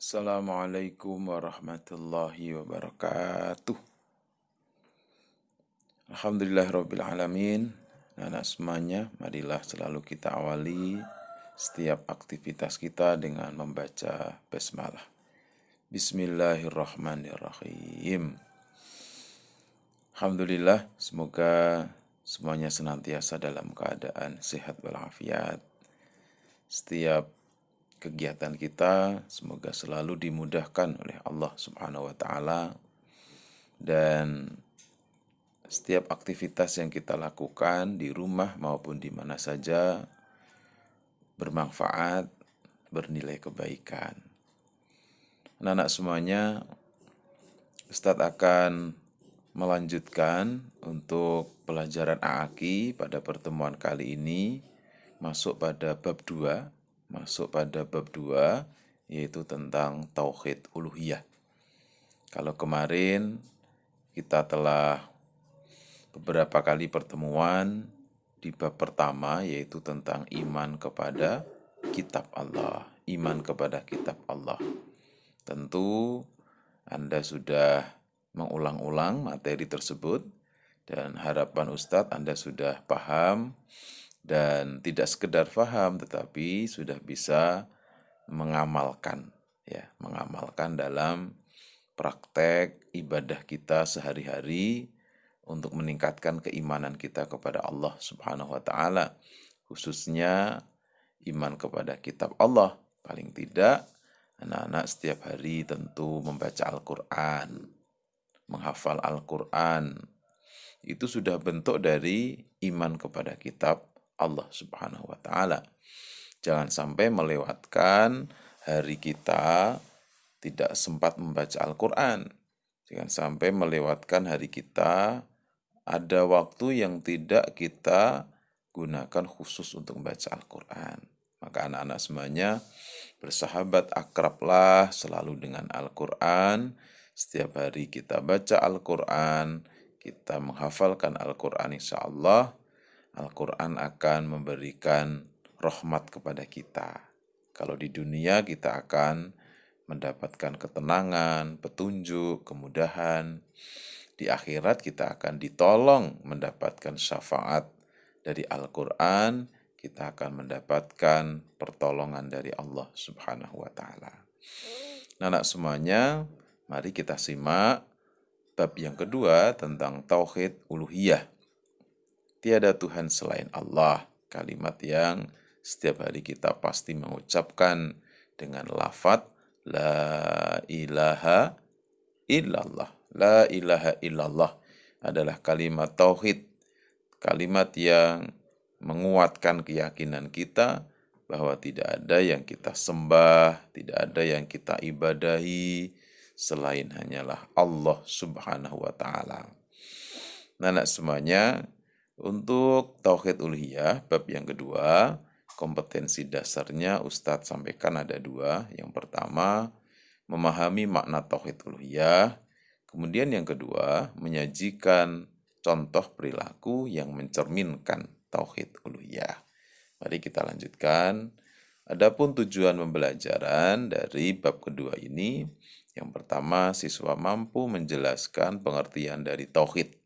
Assalamualaikum warahmatullahi wabarakatuh. Alhamdulillahirrabbilalamin. Anak semuanya, marilah selalu kita awali setiap aktivitas kita dengan membaca basmalah. Bismillahirrahmanirrahim. Alhamdulillah, semoga semuanya senantiasa dalam keadaan sehat walafiat. Setiap kegiatan kita semoga selalu dimudahkan oleh Allah Subhanahu wa taala, dan setiap aktivitas yang kita lakukan di rumah maupun di mana saja bermanfaat, bernilai kebaikan. Anak-anak semuanya, Ustadz akan melanjutkan untuk pelajaran AAKI pada pertemuan kali ini, masuk pada bab 2, yaitu tentang tauhid uluhiyah. Kalau kemarin kita telah beberapa kali pertemuan di bab pertama, yaitu tentang iman kepada kitab Allah. Tentu Anda sudah mengulang-ulang materi tersebut, dan harapan Ustadz Anda sudah paham, dan tidak sekedar paham tetapi sudah bisa mengamalkan dalam praktek ibadah kita sehari-hari untuk meningkatkan keimanan kita kepada Allah Subhanahu wa taala, khususnya iman kepada kitab Allah. Paling tidak anak-anak setiap hari tentu membaca Al-Qur'an, menghafal Al-Qur'an. Itu sudah bentuk dari iman kepada kitab Allah Subhanahu wa taala. Jangan sampai melewatkan hari kita tidak sempat membaca Al-Qur'an. Jangan sampai melewatkan hari kita ada waktu yang tidak kita gunakan khusus untuk membaca Al-Qur'an. Maka anak-anak semuanya bersahabat akrablah selalu dengan Al-Qur'an. Setiap hari kita baca Al-Qur'an, kita menghafalkan Al-Qur'an, insya Allah Al-Qur'an akan memberikan rahmat kepada kita. Kalau di dunia kita akan mendapatkan ketenangan, petunjuk, kemudahan. Di akhirat kita akan ditolong mendapatkan syafaat dari Al-Qur'an, kita akan mendapatkan pertolongan dari Allah Subhanahu wa taala. Anak semuanya, mari kita simak bab yang kedua tentang tauhid uluhiyah. Tiada Tuhan selain Allah, kalimat yang setiap hari kita pasti mengucapkan dengan lafaz la ilaha illallah. La ilaha illallah adalah kalimat tauhid, kalimat yang menguatkan keyakinan kita bahwa tidak ada yang kita sembah, tidak ada yang kita ibadahi selain hanyalah Allah Subhanahu wa taala. Anak semuanya, untuk tauhid uluhiyah bab yang kedua, kompetensi dasarnya Ustadz sampaikan ada 2. Yang pertama, memahami makna tauhid uluhiyah. Kemudian yang kedua, menyajikan contoh perilaku yang mencerminkan tauhid uluhiyah. Mari kita lanjutkan. Adapun tujuan pembelajaran dari bab kedua ini, yang pertama, siswa mampu menjelaskan pengertian dari tauhid.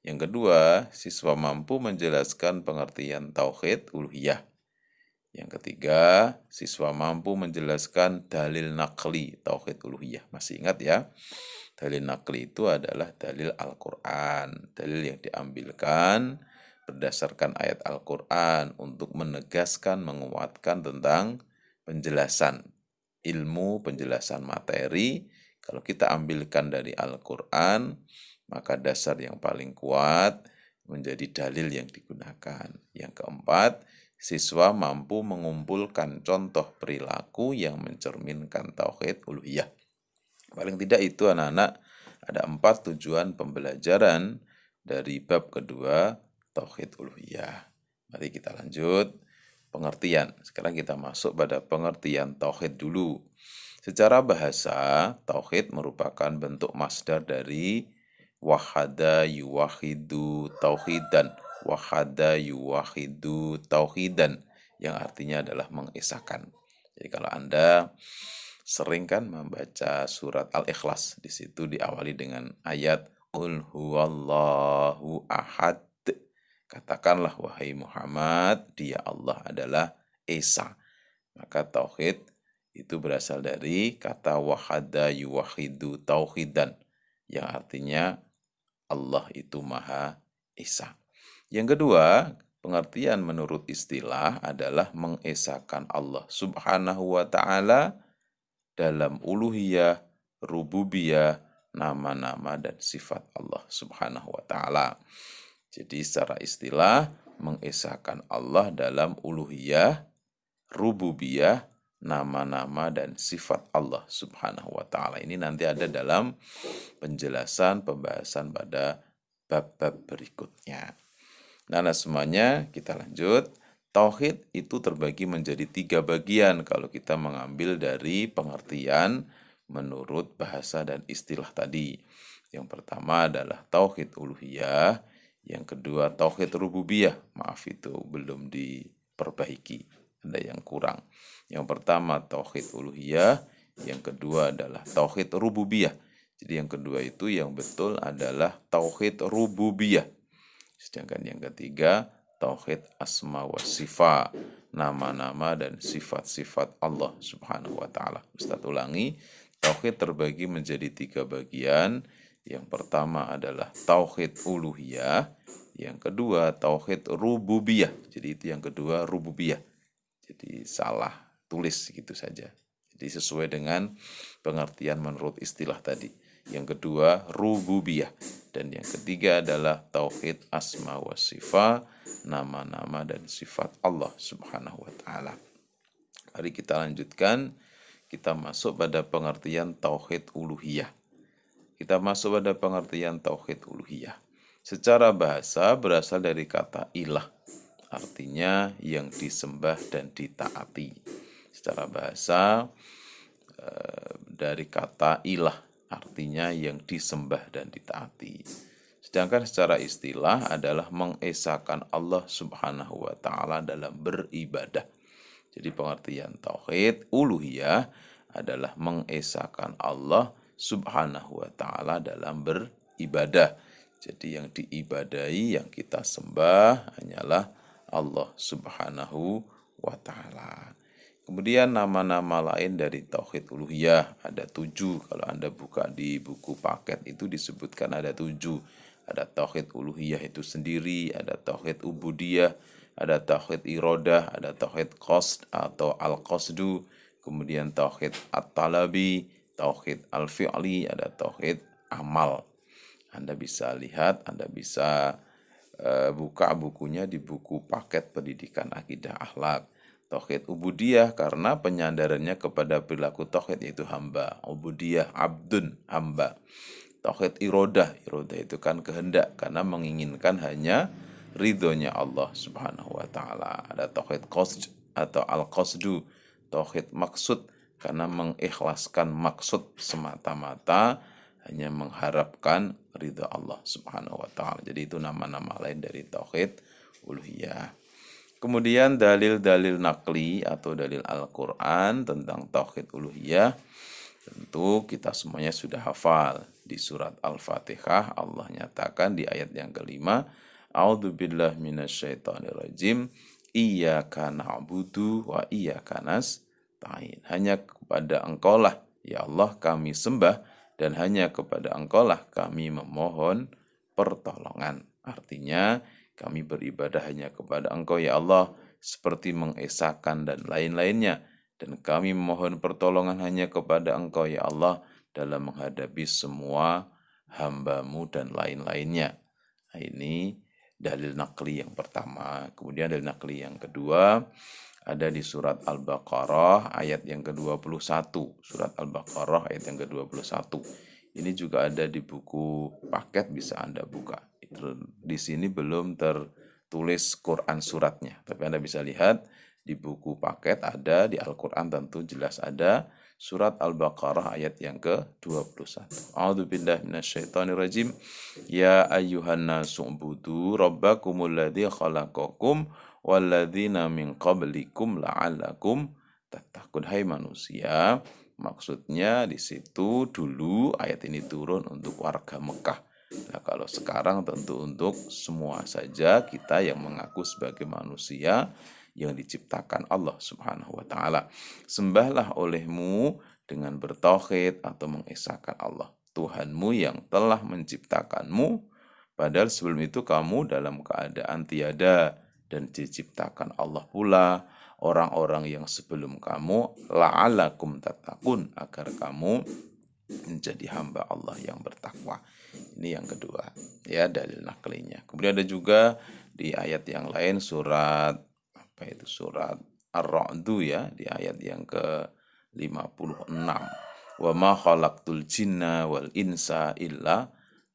Yang kedua, siswa mampu menjelaskan pengertian tauhid uluhiyah. Yang ketiga, siswa mampu menjelaskan dalil naqli tauhid uluhiyah. Masih ingat ya? Dalil naqli itu adalah dalil Al-Qur'an, dalil yang diambilkan berdasarkan ayat Al-Qur'an untuk menegaskan, menguatkan tentang penjelasan ilmu, penjelasan materi. Kalau kita ambilkan dari Al-Qur'an, maka dasar yang paling kuat menjadi dalil yang digunakan. Yang keempat, siswa mampu mengumpulkan contoh perilaku yang mencerminkan tauhid uluhiyah. Paling tidak itu anak-anak, ada 4 tujuan pembelajaran dari bab kedua tauhid uluhiyah. Mari kita lanjut pengertian. Sekarang kita masuk pada pengertian tauhid dulu. Secara bahasa, tauhid merupakan bentuk masdar dari wahada yuwahidu tauhidan. Wahada yuwahidu tauhidan, yang artinya adalah mengesahkan. Jadi kalau Anda sering kan membaca surat Al-Ikhlas. Di situ diawali dengan ayat Qul huwallahu ahad. Katakanlah wahai Muhammad, dia Allah adalah Esa. Maka tauhid itu berasal dari kata wahada yuwahidu tauhidan, yang artinya Allah itu Maha Esa. Yang kedua, pengertian menurut istilah adalah mengesakan Allah Subhanahu wa Ta'ala dalam uluhiyah, rububiyah, nama-nama dan sifat Allah Subhanahu wa Ta'ala. Jadi secara istilah mengesahkan Allah dalam uluhiyah, rububiyah, nama-nama dan sifat Allah Subhanahu wa Ta'ala. Ini nanti ada dalam penjelasan pembahasan pada bab-bab berikutnya. Nah, semuanya kita lanjut. Tauhid itu terbagi menjadi 3 bagian kalau kita mengambil dari pengertian menurut bahasa dan istilah tadi. Yang pertama adalah tauhid uluhiyah, yang kedua tauhid rububiyah. Maaf, itu belum diperbaiki, ada yang kurang. Yang pertama tauhid uluhiyah, yang kedua adalah tauhid rububiyah. Jadi yang kedua itu yang betul adalah tauhid rububiyah. Sedangkan yang ketiga tauhid asma wa sifat, nama-nama dan sifat-sifat Allah Subhanahu wa Ta'ala. Ustaz ulangi, tauhid terbagi menjadi 3 bagian. Yang pertama adalah tauhid uluhiyah, yang kedua tauhid rububiyah. Jadi itu yang kedua rububiyah. Jadi salah tulis gitu saja. Jadi sesuai dengan pengertian menurut istilah tadi. Yang kedua rububiyah, dan yang ketiga adalah tauhid asma wa sifat, nama-nama dan sifat Allah Subhanahu wa Ta'ala. Mari kita lanjutkan. Kita masuk pada pengertian tauhid uluhiyah. Kita masuk pada pengertian tauhid uluhiyah. Secara bahasa berasal dari kata ilah, artinya yang disembah dan ditaati. Secara bahasa dari kata ilah, artinya yang disembah dan ditaati. Sedangkan secara istilah adalah mengesahkan Allah Subhanahu wa Ta'ala dalam beribadah. Jadi pengertian tauhid uluhiyah adalah mengesahkan Allah Subhanahu wa Ta'ala dalam beribadah. Jadi yang diibadahi, yang kita sembah hanyalah Allah Subhanahu wa Ta'ala. Kemudian nama-nama lain dari tauhid uluhiyah ada 7. Kalau Anda buka di buku paket itu disebutkan ada 7. Ada tauhid uluhiyah itu sendiri, ada tauhid ubudiyah, ada tauhid irodah, ada tauhid qasd atau al-qasdu, kemudian tauhid at-talabi, tauhid al-fi'li, ada tauhid amal. Anda bisa lihat, Anda bisa buka bukunya di buku paket pendidikan akidah akhlak. Tauhid ubudiyah karena penyandarannya kepada perilaku tauhid, yaitu hamba. Ubudiyah abdun, hamba. Tauhid irodah itu kan kehendak, karena menginginkan hanya ridhonya Allah Subhanahu wa Ta'ala. Ada tauhid qasd atau al-qasdu, tauhid maksud, karena mengikhlaskan maksud semata-mata, hanya mengharapkan ridha Allah Subhanahu wa Ta'ala. Jadi itu nama-nama lain dari tauhid uluhiyah. Kemudian dalil-dalil nakli atau dalil Al-Quran tentang tauhid uluhiyah, tentu kita semuanya sudah hafal. Di surat Al-Fatihah Allah nyatakan di ayat yang kelima, A'udzubillahi minasyaitonirrajim, Iyyaka na'budu wa iyyaka nasta'in. Hanya kepada Engkau lah ya Allah kami sembah, dan hanya kepada Engkau lah kami memohon pertolongan. Artinya kami beribadah hanya kepada Engkau ya Allah, seperti mengesahkan dan lain-lainnya. Dan kami memohon pertolongan hanya kepada Engkau ya Allah dalam menghadapi semua hamba-Mu dan lain-lainnya. Nah, ini dalil nakli yang pertama. Kemudian dalil nakli yang kedua ada di surat Al-Baqarah ayat yang ke-21. Surat Al-Baqarah ayat yang ke-21. Ini juga ada di buku paket, bisa Anda buka. Di sini belum tertulis Quran suratnya, tapi Anda bisa lihat di buku paket ada, di Al-Quran tentu jelas ada, surat Al-Baqarah ayat yang ke-21. A'udzubillahi minasyaitonirrajim. Ya ayyuhan nasu ubudu rabbakumul ladzi khalaqakum walladzina min qablikum la'allakum tattaqun. Hai manusia, Maksudnya di situ dulu ayat ini turun untuk warga Mekah. Nah, kalau sekarang tentu untuk semua saja kita yang mengaku sebagai manusia yang diciptakan Allah Subhanahu wa taala. Sembahlah olehmu dengan bertauhid atau mengesahkan Allah, Tuhanmu yang telah menciptakanmu, padahal sebelum itu kamu dalam keadaan tiada, dan diciptakan Allah pula orang-orang yang sebelum kamu la'alakum tattaqun, agar kamu menjadi hamba Allah yang bertakwa. Ini yang kedua, ya, dalil naklinya. Kemudian ada juga di ayat yang lain surat apa itu, surat Ar-Ra'du, ya, di ayat yang ke-56. Wa ma khalaqtul jinna wal insa illa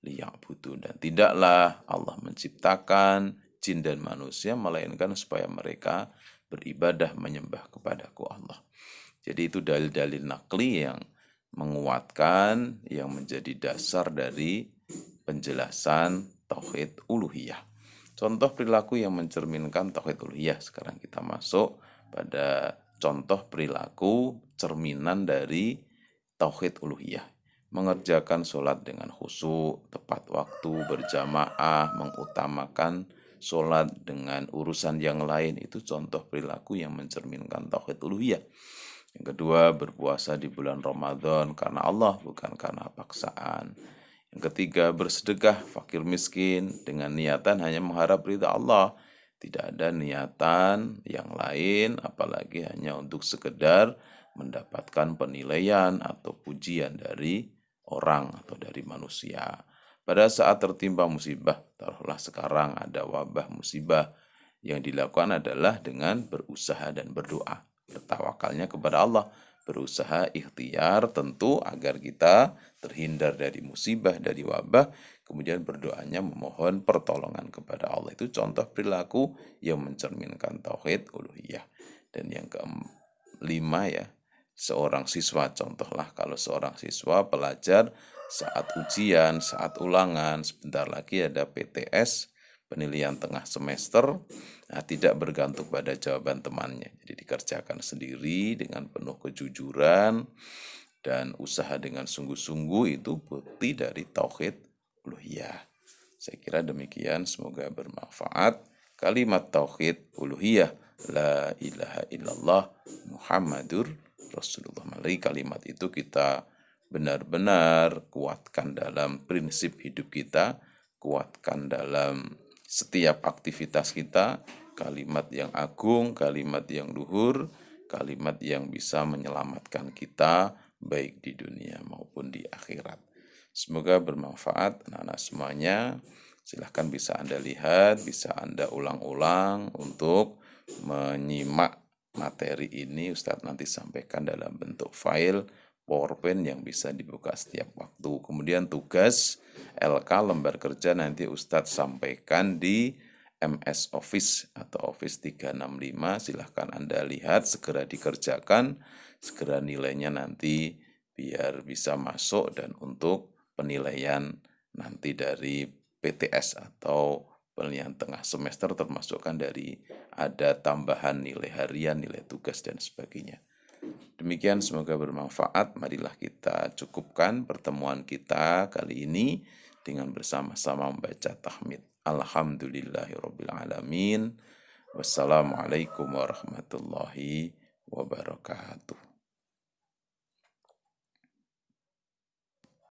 liya'budun, dan tidaklah Allah menciptakan jin dan manusia melainkan supaya mereka beribadah menyembah kepadaku Allah. Jadi itu dalil-dalil nakli yang menguatkan, yang menjadi dasar dari penjelasan tauhid uluhiyah. Contoh perilaku yang mencerminkan tauhid uluhiyah. Sekarang kita masuk pada contoh perilaku cerminan dari tauhid uluhiyah. Mengerjakan sholat dengan khusyuk, tepat waktu, berjamaah, mengutamakan sholat dengan urusan yang lain, itu contoh perilaku yang mencerminkan tauhid uluhiyah. Yang kedua, berpuasa di bulan Ramadan karena Allah, bukan karena paksaan. Yang ketiga, bersedekah fakir miskin dengan niatan hanya mengharap ridha Allah. Tidak ada niatan yang lain, apalagi hanya untuk sekedar mendapatkan penilaian atau pujian dari orang atau dari manusia. Pada saat tertimpa musibah, taruhlah sekarang ada wabah musibah, yang dilakukan adalah dengan berusaha dan berdoa. Bertawakalnya kepada Allah, berusaha ikhtiar tentu agar kita terhindar dari musibah, dari wabah, kemudian berdoanya memohon pertolongan kepada Allah. Itu contoh perilaku yang mencerminkan tauhid uluhiyah. Dan yang kelima, ya, seorang siswa, contohlah kalau seorang siswa pelajar saat ujian, saat ulangan, sebentar lagi ada PTS, penilaian tengah semester, nah, tidak bergantung pada jawaban temannya. Jadi dikerjakan sendiri dengan penuh kejujuran dan usaha dengan sungguh-sungguh, itu bukti dari tauhid uluhiyah. Saya kira demikian, semoga bermanfaat. Kalimat tauhid uluhiyah, la ilaha illallah Muhammadur Rasulullah. Mari kalimat itu kita benar-benar kuatkan dalam prinsip hidup kita, kuatkan dalam setiap aktivitas kita. Kalimat yang agung, kalimat yang luhur, kalimat yang bisa menyelamatkan kita baik di dunia maupun di akhirat. Semoga bermanfaat anak-anak semuanya. Silahkan bisa Anda lihat, bisa Anda ulang-ulang untuk menyimak materi ini. Ustadz nanti sampaikan dalam bentuk file PowerPoint yang bisa dibuka setiap waktu. Kemudian tugas LK lembar kerja nanti Ustadz sampaikan di MS Office atau Office 365. Silahkan Anda lihat, segera dikerjakan, segera nilainya nanti biar bisa masuk dan untuk penilaian nanti dari PTS atau penilaian tengah semester, termasukkan dari ada tambahan nilai harian, nilai tugas, dan sebagainya. Demikian, semoga bermanfaat. Marilah kita cukupkan pertemuan kita kali ini dengan bersama-sama membaca tahmid. Alhamdulillahirrabbilalamin. Wassalamualaikum warahmatullahi wabarakatuh.